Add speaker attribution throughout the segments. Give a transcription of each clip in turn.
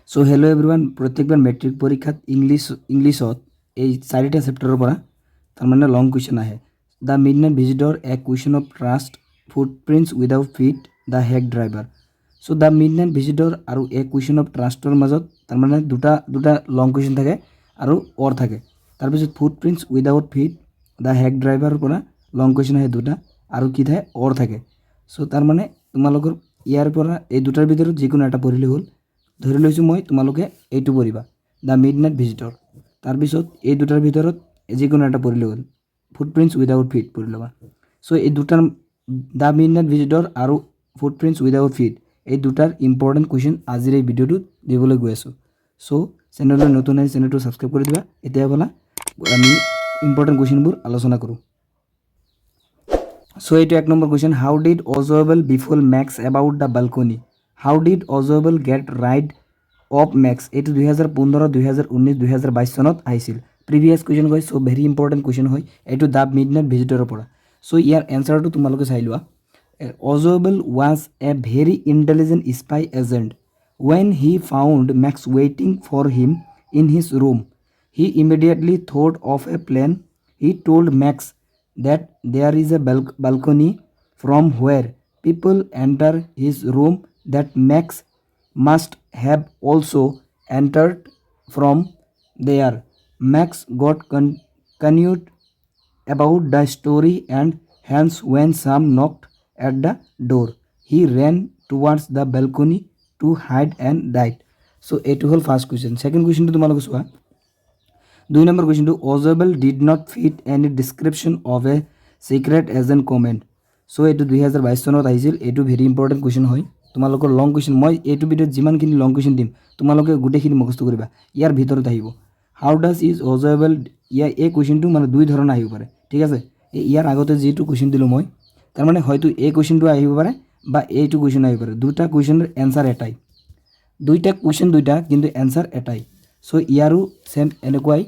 Speaker 1: So hello' everyone প্ৰত্যেকবাৰ matric পৰীক্ষাত ইংলিছত এই চাৰিটা চেপ্টাৰৰ পৰা তাৰমানে লং কুৱেশ্যন আহে the midnight visitor a question of trust footprints without feet the hack driver so' the midnight visitor আৰু এ কুৱেশ্যন অফ ট্ৰাষ্টৰ মাজত তাৰমানে দুটা লং কুৱেশ্যন থাকে আৰু অৰ থাকে তাৰপিছত footprints without feet the hack ড্ৰাইভাৰৰ পৰা লং কুৱেশ্যন আহে দুটা আৰু কি থাকে অৰ থাকে চ' তাৰমানে তোমালোকৰ ইয়াৰ পৰা এই দুটাৰ ভিতৰত যিকোনো এটা পঢ়িলে হ'ল ধৰি লৈছোঁ মই তোমালোকে এইটো পঢ়িবা দ্য মিডনাইট ভিজিটৰ তাৰপিছত এই দুটাৰ ভিতৰত যিকোনো এটা পঢ়িলে হ'ল ফুটপ্ৰিণ্টছ উইদাউট ফিট পঢ়ি ল'বা চ' এই দুটাৰ দ্য মিডনাইট ভিজিটৰ আৰু ফুটপ্ৰিণ্টছ উইদাউট ফিট এই দুটাৰ ইম্পৰ্টেণ্ট কুৱেশ্যন আজিৰ এই ভিডিঅ'টোত দিবলৈ গৈ আছোঁ চ' চেনেললৈ নতুন আহি চেনেলটো ছাবস্ক্ৰাইব কৰি দিবা এতিয়া ব'লা আমি ইম্পৰ্টেণ্ট কুৱেশ্যনবোৰ আলোচনা কৰোঁ চ' এইটো এক নম্বৰ question how did Ausable befool Max about the balcony how did Ausable get rid of Max এইটো 2015 2019 2022 চনত আহিছিল প্ৰিভিয়াছ কুৱেশ্যন হয় চ' ভেৰি ইম্পৰ্টেণ্ট কুৱেশ্যন হয় এইটো দ্য মিডনাইট ভিজিটৰৰ পৰা চ' ইয়াৰ এনচাৰটো তোমালোকে চাই লোৱা Ausable was a very intelligent spy agent when he found Max waiting for him in his room, he immediately thought of a plan. He told Max that there is a balcony from where people enter his room, that Max must have also entered from there. Max got confused about the story and hence when Sam knocked at the door, he ran towards the balcony to hide and died. So এইটো হ'ল first question second কুৱেশ্যনটো তোমালোকে চোৱা 2 নম্বৰ কুৱেশ্যনটো Ausable did not fit any description of a secret agent comment so' এইটো 2022 চনত আহিছিল এইটো ভেৰি ইম্পৰ্টেণ্ট কুৱেশ্যন হয় তোমালোকৰ লং কুৱেশ্যন মই এইটো ভিডিঅ'ত যিমানখিনি লং কুৱেশ্যন দিম তোমালোকে গোটেইখিনি মুখস্থ কৰিবা ইয়াৰ ভিতৰত আহিব হাউ ডাজ ইজ অজয়েবল এই কুৱেশ্যনটো মানে দুই ধৰণৰ আহিব পাৰে ঠিক আছে ইয়াৰ আগতে যিটো কুৱেশ্যন দিলোঁ মই তাৰমানে হয়তো এই কুৱেশ্যনটো আহিব পাৰে বা এইটো কুৱেশ্যন আহিব পাৰে দুটা কুৱেশ্যনৰ এনচাৰ এটাই দুইটা কুৱেশ্যন দুইটা কিন্তু এনচাৰ এটাই চ' ইয়াৰো চেম এনেকুৱাই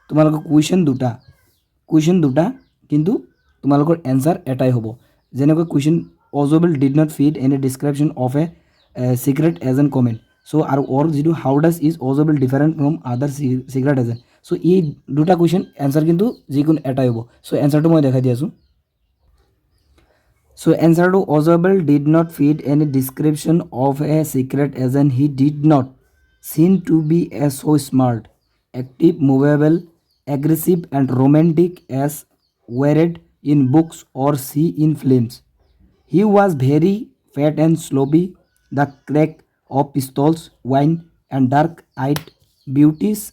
Speaker 1: তোমালোকৰ কুৱেশ্যন দুটা কিন্তু তোমালোকৰ এনচাৰ এটাই হ'ব যেনেকৈ question Ausable did not fit any description of a secret agent comment so' আৰু অৰ যিটো how does is Ausable different from other secret agent so' এই দুটা কুৱেশ্যন এনচাৰ কিন্তু যিকোনো এটাই হ'ব চ' এনচাৰটো মই দেখাই দি আছোঁ So answer to Ozable did not fit any description of a secret agent. He did not seem to be as so smart, active, movable, aggressive and romantic as read in books or see in films. He was very fat and sloppy. The crack of pistols, wine and dark-eyed beauties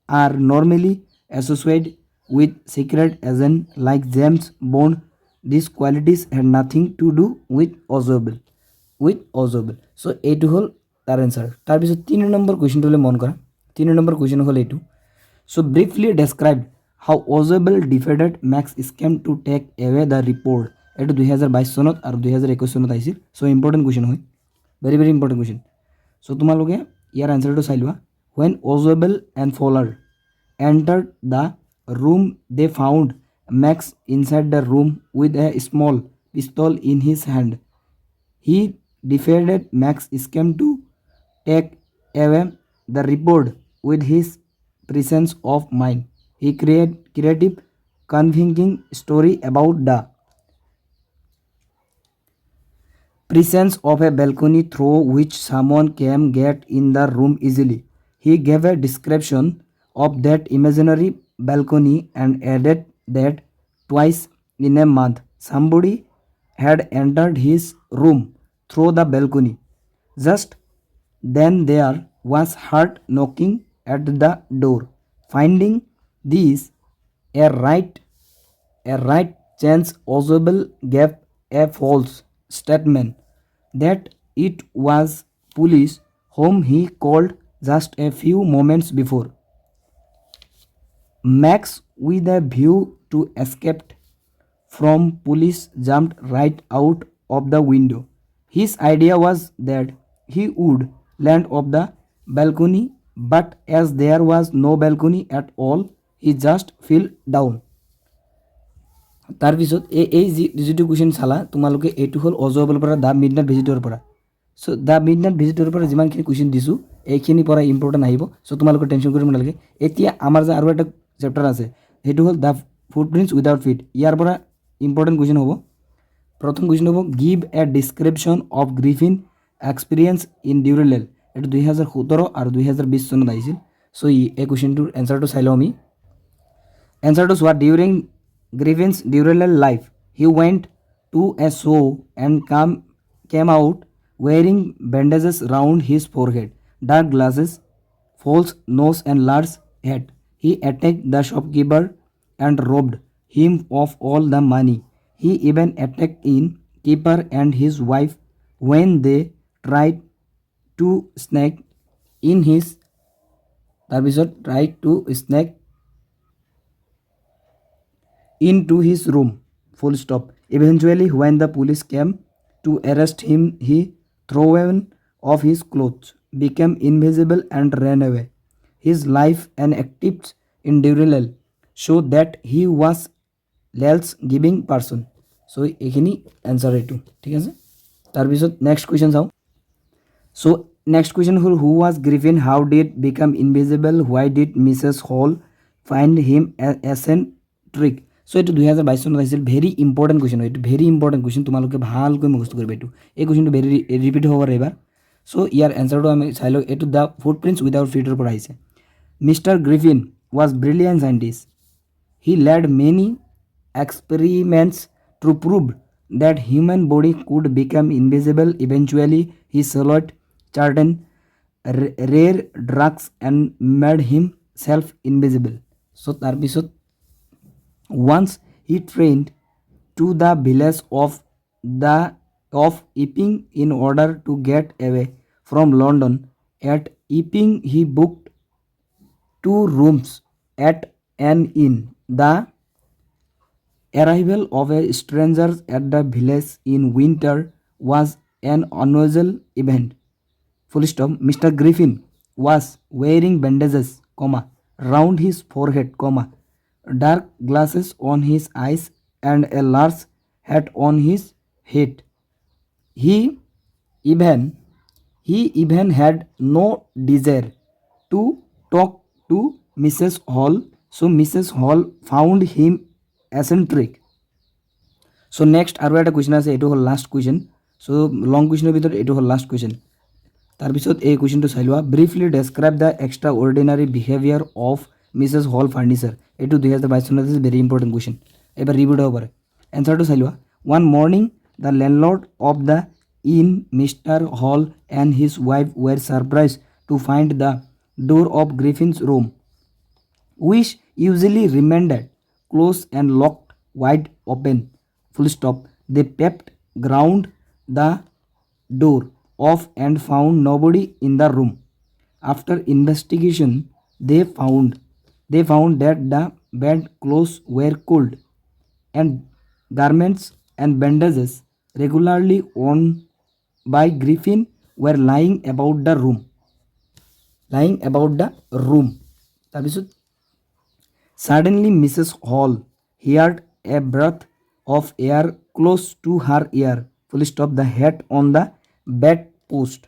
Speaker 1: are normally associated with secret agents like James Bond. These qualities had nothing to do with Ozable. So এইটো হ'ল তাৰ answer তাৰপিছত 3 number কুৱেশ্যনটোলৈ মন কৰা 3 number question হ'ল এইটো so' briefly describe how Ozable defeated Max scheme to take away the report এইটো 2022 চনত আৰু 2021 চনত আহিছিল চ' ইম্পৰ্টেণ্ট কুৱেশ্যন হয় very very important question so' তোমালোকে ইয়াৰ এনচাৰটো চাই লোৱা when Ozable and Fowler entered the room they found Max inside the room with a small pistol in his hand. He defeated Max's scheme to take away the report with his presence of mind. He created creative, convincing story about the presence of a balcony through which someone can get in the room easily. He gave a description of that imaginary balcony and added that twice in a month somebody had entered his room through the balcony. Just then there was heard knocking at the door. Finding this a right chance, Ozable gave a false statement that it was police whom he called just a few moments before. Max, with a view to escape from police, jumped right out of the window. His idea was that he would land off the balcony, but as there was no balcony at all, he just fell down. তাৰপিছত এই যিটো question চালা তোমালোকে এইটো হ'ল অজয়েবলৰ পৰা the midnight visitor পৰা so the midnight ভিজিটৰৰ পৰা যিমানখিনি কুৱেশ্যন দিছোঁ এইখিনিৰ পৰা ইম্পৰ্টেণ্ট আহিব। চ' তোমালোকে টেনশ্যন কৰিব নালাগে। এতিয়া আমাৰ যে আৰু এটা চেপ্টাৰ আছে সেইটো হ'ল দ্য ফুটপ্ৰিণ্টছ উইদাউট ফিট। ইয়াৰ পৰা ইম্পৰ্টেণ্ট কুৱেশ্যন হ'ব। প্ৰথম কুৱেশ্যন হ'ব give a description of Griffin experience in Drury Lane. এইটো 2017 আৰু 2020 চনত আহিছিল। চ' এই কুৱেশ্যনটোৰ এনচাৰটো চাই লওঁ আমি। এনচাৰটো চোৱা, during Griffin's Drury Lane life he went to a shop' and came out wearing bandages round his forehead, dark glasses, false nose and large hat. He attacked the shopkeeper and robbed him of all the money. He even attacked in keeper and his wife when they tried to snake in his into his room. Full stop. Eventually, when the police came to arrest him, he thrown off his clothes, became invisible and ran away. His life and activities in Durelel show that he was Lel's giving person. So, এইখিনি answer এইটো ঠিক আছে। তাৰপিছত next question চাওঁ। So, next question হ'ল who was Griffin? How did become invisible? Why did Mrs. Hall find him eccentric? So এইটো 2022 চনত আহিছিল। ভেৰি ইম্পৰ্টেণ্ট কুৱেশ্যন হয়, এইটো ভেৰি ইম্পৰ্টেণ্ট কুৱেশ্যন, তোমালোকে ভালকৈ মুখস্থ কৰিবা এইটো। এই কুৱেশ্যনটো ভেৰি ৰিপিট হ'ব পাৰে এইবাৰ। চ' ইয়াৰ এনচাৰটো আমি চাই লওঁ। এইটো দ্য ফুটপ্ৰিণ্টছ উইদাউট ফিটৰ পৰা আহিছে। Mister Griffin was brilliant scientist. He led many experiments to prove that human body could become invisible. Eventually, he swallowed certain rare drugs and made himself invisible. So, tarpisot once he trained to the village of Epping in order to get away from London. At Epping, he booked 2 rooms at an inn. The arrival of a stranger at the village in winter was an unusual event. Full stop. Mr. Griffin was wearing bandages, round his forehead, dark glasses on his eyes and a large hat on his head. He even had no desire to talk to Mrs. Hall, so Mrs. Hall found him eccentric. So next আৰু এটা question আছে, এইটো হ'ল last question. চ' লং কুৱেশ্যনৰ ভিতৰত এইটো হ'ল last question. তাৰপিছত এই কুৱেশ্যনটো চাই লোৱা। Briefly describe the extraordinary behaviour of Mrs Hall furniture. এইটো 2022 চনত আছে, ভেৰি ইম্পৰ্টেণ্ট কুৱেশ্যন, এবাৰ ৰিপিট হ'ব পাৰে। এনচাৰটো চাই লোৱা। One morning the landlord of the inn Mister Hall and his wife were surprise to find the door of Griffin's room, which usually remained closed and locked wide open. Full stop. They peeped ground the door off and found nobody in the room. After investigation, they found that the bed clothes were cooled and garments and bandages regularly worn by Griffin were lying about the room. তাৰপিছত suddenly Mrs. Hall heard a breath of air close to her ear. Full stop. The hat on the bedpost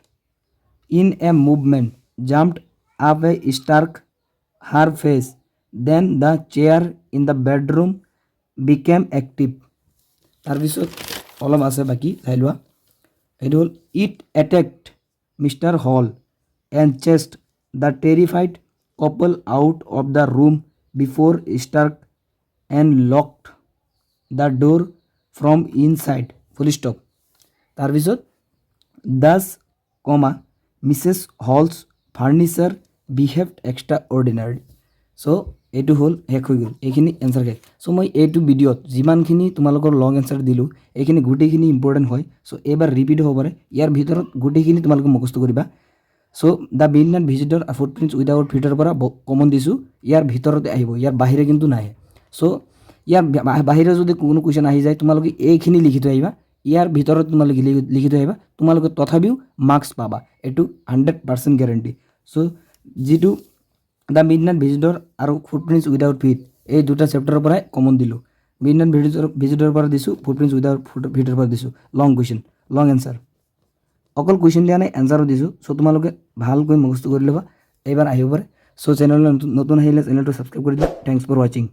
Speaker 1: in a movement jumped up a struck her face. Then the chair in the bedroom became active. তাৰপিছত অলপ আছে বাকী চাই লোৱা। এইটো হ'ল it attacked Mr. Hall and chased the terrified couple out of the room before struck and locked the door from inside. Full stop. তাৰপিছত thus, Mrs. Hall's furniture behaved extraordinary. So, এইটো হ'ল শেষ হৈ গ'ল, এইখিনি এনচাৰ শেষ। চ' মই এইটো ভিডিঅ'ত যিমানখিনি তোমালোকৰ লং এনচাৰ দিলোঁ এইখিনি গোটেইখিনি ইম্পৰ্টেণ্ট হয়। চ' এইবাৰ ৰিপিট হ'ব পাৰে, ইয়াৰ ভিতৰত গোটেইখিনি তোমালোকে মুখস্থ কৰিবা। So' the midnight visitor footprints without ফিটৰ পৰা কমন দিছোঁ, ইয়াৰ ভিতৰতে আহিব, ইয়াৰ বাহিৰে কিন্তু নাহে। চ' ইয়াৰ বাহিৰে যদি কোনো কুৱেশ্যন আহি যায় তোমালোকে এইখিনি লিখি থৈ আহিবা, ইয়াৰ ভিতৰত তোমালোকে লিখি থৈ আহিবা, তোমালোকে তথাপিও মাৰ্কছ পাবা, এইটো 100% গেৰেণ্টি। চ' যিটো দ্য মিডনাইট ভিজিটৰ আৰু ফুটপ্ৰিণ্টছ উইদাউট ফিট এই দুটা চেপ্টাৰৰ পৰাই কমন দিলোঁ। মিডনাইট ভিজিটৰ পৰা দিছোঁ, ফুটপ্ৰিণ্টছ উইদাউট ফিটৰ পৰা দিছোঁ। লং কুৱেশ্যন, লং এনচাৰ। অকল কুৱেশ্যন দিয়া নাই এনচাৰো দিছোঁ চ' তোমালোকে ভালকৈ মুখস্থ কৰি ল'বা এইবাৰ আহিব পাৰে চ' চেনেললৈ নতুন আহিলে চেনেলটো ছাবস্ক্ৰাইব কৰি দিবা থেংকছ ফৰ ৱাচিং